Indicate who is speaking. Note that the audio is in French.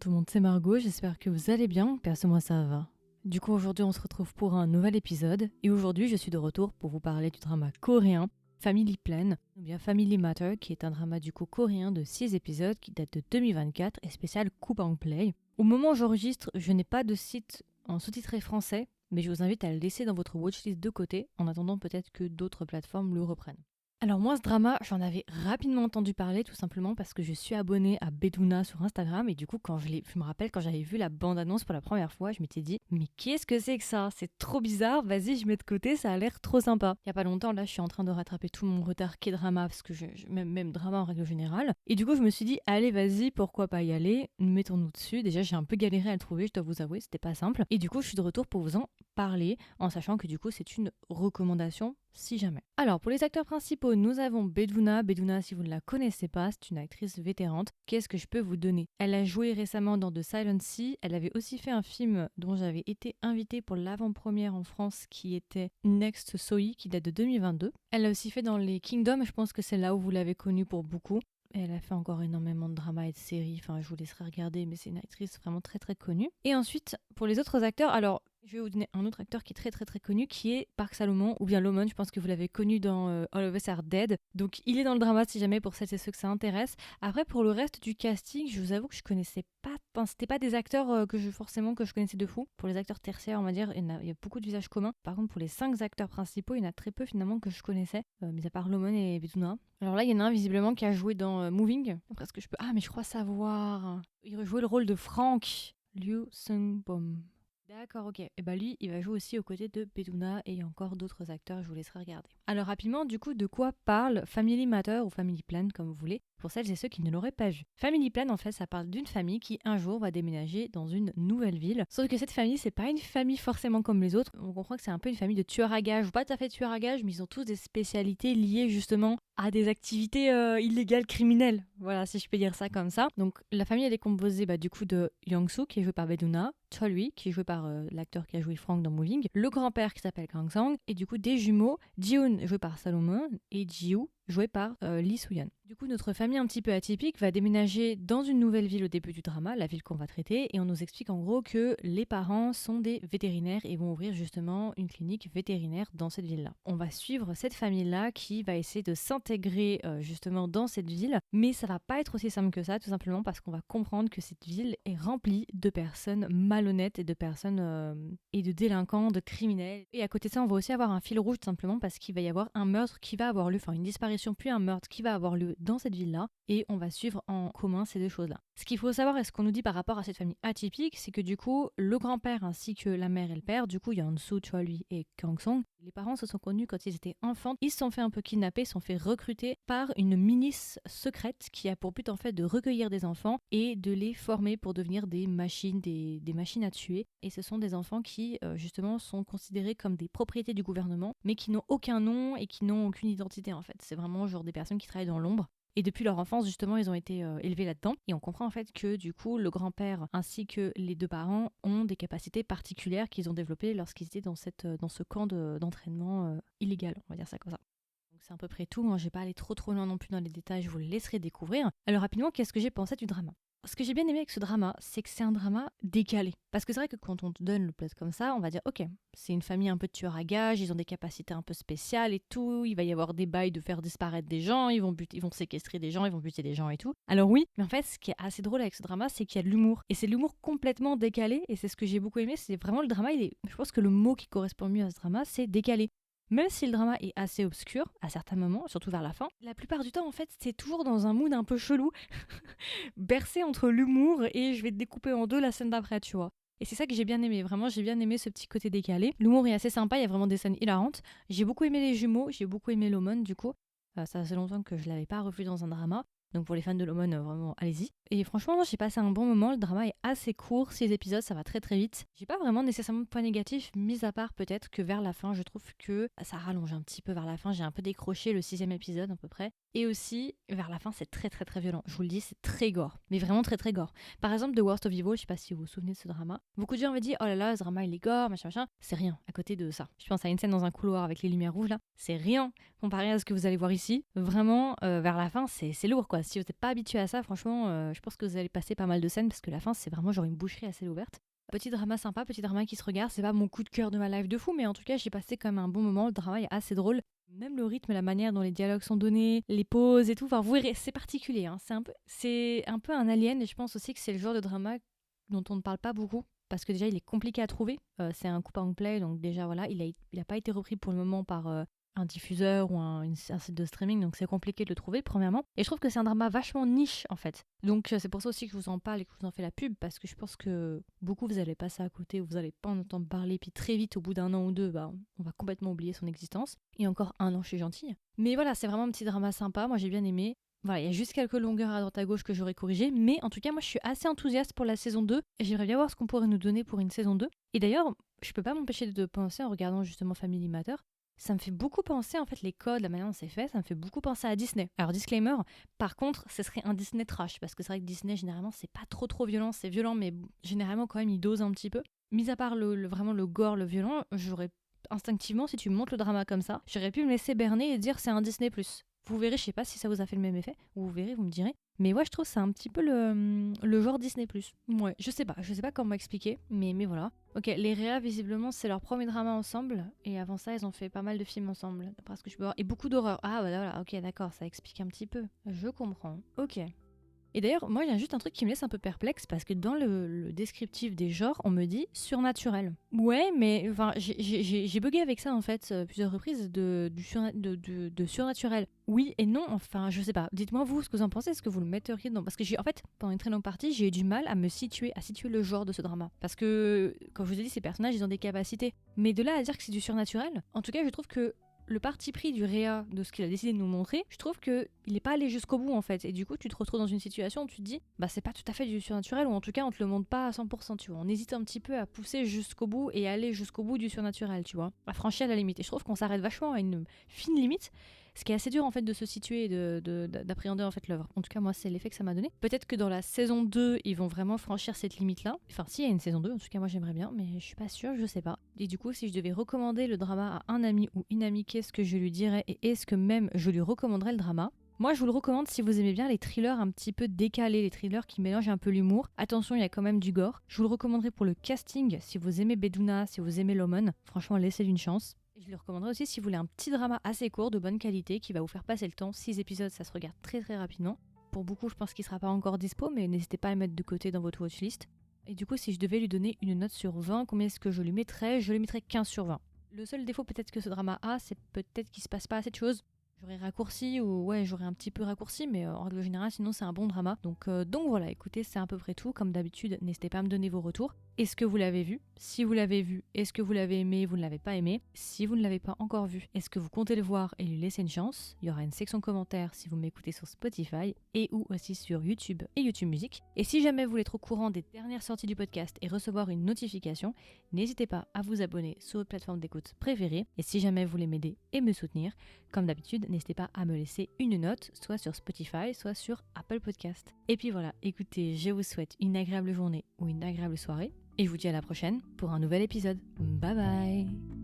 Speaker 1: tout le monde, c'est Margot, j'espère que vous allez bien, perso moi ça va. Du coup aujourd'hui on se retrouve pour un nouvel épisode et aujourd'hui je suis de retour pour vous parler du drama coréen Family Plan, ou bien Family Matter, qui est un drama du coup coréen de 6 épisodes qui date de 2024 et spécial Coupang Play. Au moment où j'enregistre, je n'ai pas de site en sous-titré français, mais je vous invite à le laisser dans votre watchlist de côté en attendant peut-être que d'autres plateformes le reprennent. Alors moi ce drama, j'en avais rapidement entendu parler tout simplement parce que je suis abonnée à Beduna sur Instagram et du coup je me rappelle quand j'avais vu la bande-annonce pour la première fois, je m'étais dit mais qu'est-ce que c'est que ça? C'est trop bizarre, vas-y je mets de côté, ça a l'air trop sympa. Il y a pas longtemps là je suis en train de rattraper tout mon retard K-drama parce que même drama en règle générale et du coup je me suis dit allez vas-y pourquoi pas y aller, mettons-nous dessus. Déjà j'ai un peu galéré à le trouver, je dois vous avouer, c'était pas simple et du coup je suis de retour pour vous en parler en sachant que du coup c'est une recommandation si jamais. Alors pour les acteurs principaux, nous avons Beduna. Beduna, si vous ne la connaissez pas, c'est une actrice vétérante. Qu'est-ce que je peux vous donner? Elle a joué récemment dans The Silent Sea. Elle avait aussi fait un film dont j'avais été invitée pour l'avant-première en France qui était Next Soi, qui date de 2022. Elle a aussi fait dans les Kingdoms, je pense que c'est là où vous l'avez connue pour beaucoup. Et elle a fait encore énormément de dramas et de séries, enfin je vous laisserai regarder, mais c'est une actrice vraiment très très connue. Et ensuite, pour les autres acteurs, alors je vais vous donner un autre acteur qui est très très très connu, qui est Park Salomon, ou bien Lomon, je pense que vous l'avez connu dans All of Us Are Dead. Donc il est dans le drama si jamais pour celles et ceux que ça intéresse. Après pour le reste du casting, je vous avoue que je connaissais pas, enfin, c'était pas des acteurs que je connaissais de fou. Pour les acteurs tertiaires, on va dire, il y a beaucoup de visages communs. Par contre pour les 5 acteurs principaux, il y en a très peu finalement que je connaissais, mis à part Lomon et Beduna. Alors là, il y en a un visiblement qui a joué dans Moving. Après, est-ce que je peux... Ah, mais je crois savoir. Il jouait le rôle de Frank Liu Sung-bom. D'accord, ok. Et bah lui, il va jouer aussi aux côtés de Beduna et il y a encore d'autres acteurs, je vous laisserai regarder. Alors rapidement, du coup, de quoi parle Family Matter ou Family Plan, comme vous voulez, pour celles et ceux qui ne l'auraient pas vu. Family Plan, en fait, ça parle d'une famille qui un jour va déménager dans une nouvelle ville. Sauf que cette famille, c'est pas une famille forcément comme les autres. On comprend que c'est un peu une famille de tueurs à gages, ou pas tout à fait tueurs à gages, mais ils ont tous des spécialités liées justement à des activités illégales criminelles. Voilà, si je peux dire ça comme ça. Donc la famille, elle est composée du coup de Young-soo, qui est joué par Beduna, Cholui, qui est joué par l'acteur qui a joué Frank dans Moving, le grand-père qui s'appelle Kang Sang, et du coup des jumeaux, Ji-hoon joué par Salomon et Ji-woo joué par Lee Soo-yeon. Du coup, notre famille un petit peu atypique va déménager dans une nouvelle ville au début du drama, la ville qu'on va traiter, et on nous explique en gros que les parents sont des vétérinaires et vont ouvrir justement une clinique vétérinaire dans cette ville-là. On va suivre cette famille-là qui va essayer de s'intégrer justement dans cette ville, mais ça va pas être aussi simple que ça, tout simplement parce qu'on va comprendre que cette ville est remplie de personnes malhonnêtes et de personnes et de délinquants, de criminels. Et à côté de ça, on va aussi avoir un fil rouge tout simplement parce qu'il va y avoir un meurtre qui va avoir lieu, enfin une disparition puis un meurtre qui va avoir lieu dans cette ville-là et on va suivre en commun ces deux choses-là. Ce qu'il faut savoir et ce qu'on nous dit par rapport à cette famille atypique, c'est que du coup, le grand-père ainsi que la mère et le père, du coup, Yeon-soo, Choi-lui et Kang-song, les parents se sont connus quand ils étaient enfants. Ils se sont fait un peu kidnapper, se sont fait recruter par une milice secrète qui a pour but en fait de recueillir des enfants et de les former pour devenir des machines, des machines à tuer. Et ce sont des enfants qui justement sont considérés comme des propriétés du gouvernement, mais qui n'ont aucun nom et qui n'ont aucune identité en fait. C'est vraiment genre des personnes qui travaillent dans l'ombre. Et depuis leur enfance, justement, ils ont été élevés là-dedans. Et on comprend en fait que du coup, le grand-père ainsi que les deux parents ont des capacités particulières qu'ils ont développées lorsqu'ils étaient dans ce camp d'entraînement illégal, on va dire ça comme ça. Donc c'est à peu près tout, hein. Je vais pas aller trop loin non plus dans les détails, je vous le laisserai découvrir. Alors rapidement, qu'est-ce que j'ai pensé du drama? Ce que j'ai bien aimé avec ce drama, c'est que c'est un drama décalé. Parce que c'est vrai que quand on te donne le plot comme ça, on va dire ok, c'est une famille un peu de tueurs à gages, ils ont des capacités un peu spéciales et tout, il va y avoir des bails de faire disparaître des gens, ils vont séquestrer des gens, ils vont buter des gens et tout. Alors oui, mais en fait ce qui est assez drôle avec ce drama, c'est qu'il y a de l'humour. Et c'est de l'humour complètement décalé, et c'est ce que j'ai beaucoup aimé, c'est vraiment le drama, je pense que le mot qui correspond mieux à ce drama, c'est décalé. Même si le drama est assez obscur à certains moments, surtout vers la fin, la plupart du temps en fait c'est toujours dans un mood un peu chelou, bercé entre l'humour et je vais te découper en deux la scène d'après, tu vois. Et c'est ça que j'ai bien aimé, vraiment j'ai bien aimé ce petit côté décalé. L'humour est assez sympa, il y a vraiment des scènes hilarantes. J'ai beaucoup aimé les jumeaux, j'ai beaucoup aimé Lomon du coup. Ça faisait longtemps que je l'avais pas revu dans un drama. Donc pour les fans de Lomon, vraiment, allez-y. Et franchement, j'ai passé un bon moment. Le drama est assez court, 6 épisodes, ça va très très vite. J'ai pas vraiment nécessairement de points négatifs, mis à part peut-être que vers la fin, je trouve que ça rallonge un petit peu vers la fin. J'ai un peu décroché le 6e épisode à peu près. Et aussi, vers la fin, c'est très très très violent. Je vous le dis, c'est très gore. Mais vraiment très très gore. Par exemple, The Worst of Evil, je sais pas si vous vous souvenez de ce drama. Beaucoup de gens avaient dit, oh là là, ce drama il est gore, machin machin. C'est rien à côté de ça. Je pense à une scène dans un couloir avec les lumières rouges là. C'est rien comparé à ce que vous allez voir ici. Vraiment, vers la fin, c'est lourd quoi. si vous n'êtes pas habitué à ça, franchement, je pense que vous allez passer pas mal de scènes parce que la fin, c'est vraiment genre une boucherie à ciel ouverte. Petit drama sympa, petit drama qui se regarde, c'est pas mon coup de cœur de ma life de fou, mais en tout cas, j'ai passé quand même un bon moment. Le drama est assez drôle. Même le rythme, la manière dont les dialogues sont donnés, les pauses et tout, enfin, vous verrez, c'est particulier. Hein. C'est un peu un alien et je pense aussi que c'est le genre de drama dont on ne parle pas beaucoup. Parce que déjà, il est compliqué à trouver. C'est un coup and play, donc déjà, voilà, il a pas été repris pour le moment par un diffuseur ou un site de streaming, donc c'est compliqué de le trouver, premièrement. Et je trouve que c'est un drama vachement niche, en fait. Donc c'est pour ça aussi que je vous en parle et que je vous en fais la pub, parce que je pense que beaucoup, vous allez passer à côté, vous allez pas en entendre parler, puis très vite, au bout d'un an ou deux, on va complètement oublier son existence. Et encore un an, je suis gentille. Mais voilà, c'est vraiment un petit drama sympa, moi j'ai bien aimé. Voilà, il y a juste quelques longueurs à droite à gauche que j'aurais corrigées, mais en tout cas, moi je suis assez enthousiaste pour la saison 2 et j'aimerais bien voir ce qu'on pourrait nous donner pour une saison 2. Et d'ailleurs, je peux pas m'empêcher de penser en regardant justement Family Matter, ça me fait beaucoup penser en fait les codes, la manière dont c'est fait, ça me fait beaucoup penser à Disney. Alors disclaimer, par contre, ce serait un Disney trash parce que c'est vrai que Disney généralement c'est pas trop violent, c'est violent mais généralement quand même il dose un petit peu. Mis à part vraiment le gore, le violent, j'aurais instinctivement si tu montes le drama comme ça, j'aurais pu me laisser berner et dire c'est un Disney+. Vous verrez, je sais pas si ça vous a fait le même effet, ou vous verrez, vous me direz. Mais ouais, je trouve que c'est un petit peu le genre Disney+. Ouais, je sais pas comment expliquer, mais voilà. Ok, les Réa, visiblement, c'est leur premier drama ensemble, et avant ça, ils ont fait pas mal de films ensemble, d'après ce que je peux voir, et beaucoup d'horreur. Ah, voilà, ok, d'accord, ça explique un petit peu. Je comprends. Ok. Et d'ailleurs, moi, il y a juste un truc qui me laisse un peu perplexe parce que dans le descriptif des genres, on me dit surnaturel. Ouais, mais enfin, j'ai bugué avec ça en fait plusieurs reprises de surnaturel. Oui et non, enfin, je sais pas. Dites-moi vous ce que vous en pensez. Est-ce que vous le metteriez dans... Parce que en fait, pendant une très longue partie, j'ai eu du mal à situer le genre de ce drama. Parce que, comme je vous ai dit, ces personnages, ils ont des capacités. Mais de là à dire que c'est du surnaturel, en tout cas, je trouve que le parti pris du Réa, de ce qu'il a décidé de nous montrer, je trouve qu'il n'est pas allé jusqu'au bout en fait. Et du coup, tu te retrouves dans une situation où tu te dis, c'est pas tout à fait du surnaturel, ou en tout cas, on te le montre pas à 100%, tu vois. On hésite un petit peu à pousser jusqu'au bout et aller jusqu'au bout du surnaturel, tu vois. À franchir la limite. Et je trouve qu'on s'arrête vachement à une fine limite, ce qui est assez dur en fait de se situer et d'appréhender en fait l'œuvre. En tout cas, moi, c'est l'effet que ça m'a donné. Peut-être que dans la saison 2, ils vont vraiment franchir cette limite-là. Enfin, s'il y a une saison 2, en tout cas, moi, j'aimerais bien, mais je suis pas sûre, je sais pas. Et du coup, si je devais recommander le drama à un ami ou une amie, qu'est-ce que je lui dirais et est-ce que même je lui recommanderais le drama? Moi, je vous le recommande si vous aimez bien les thrillers un petit peu décalés, les thrillers qui mélangent un peu l'humour. Attention, il y a quand même du gore. Je vous le recommanderais pour le casting si vous aimez Beduna, si vous aimez Lomon. Franchement, laissez-lui une chance. Et je le recommanderais aussi si vous voulez un petit drama assez court, de bonne qualité, qui va vous faire passer le temps. 6 épisodes, ça se regarde très très rapidement. Pour beaucoup, je pense qu'il sera pas encore dispo, mais n'hésitez pas à le mettre de côté dans votre watchlist. Et du coup, si je devais lui donner une note sur 20, combien est-ce que je lui mettrais? Je lui mettrais 15 sur 20. Le seul défaut peut-être que ce drama a, c'est peut-être qu'il se passe pas assez de choses. J'aurais raccourci ou ouais, j'aurais un petit peu raccourci, mais en règle générale, sinon c'est un bon drama. Donc voilà, écoutez, c'est à peu près tout. Comme d'habitude, n'hésitez pas à me donner vos retours. Est-ce que vous l'avez vu? Si vous l'avez vu, est-ce que vous l'avez aimé? Vous ne l'avez pas aimé? Si vous ne l'avez pas encore vu, est-ce que vous comptez le voir et lui laisser une chance? Il y aura une section commentaires si vous m'écoutez sur Spotify et ou aussi sur YouTube et YouTube Music. Et si jamais vous voulez être au courant des dernières sorties du podcast et recevoir une notification, n'hésitez pas à vous abonner sur votre plateforme d'écoute préférée. Et si jamais vous voulez m'aider et me soutenir, comme d'habitude, n'hésitez pas à me laisser une note, soit sur Spotify, soit sur Apple Podcast. Et puis voilà, écoutez, je vous souhaite une agréable journée ou une agréable soirée. Et je vous dis à la prochaine pour un nouvel épisode. Bye bye!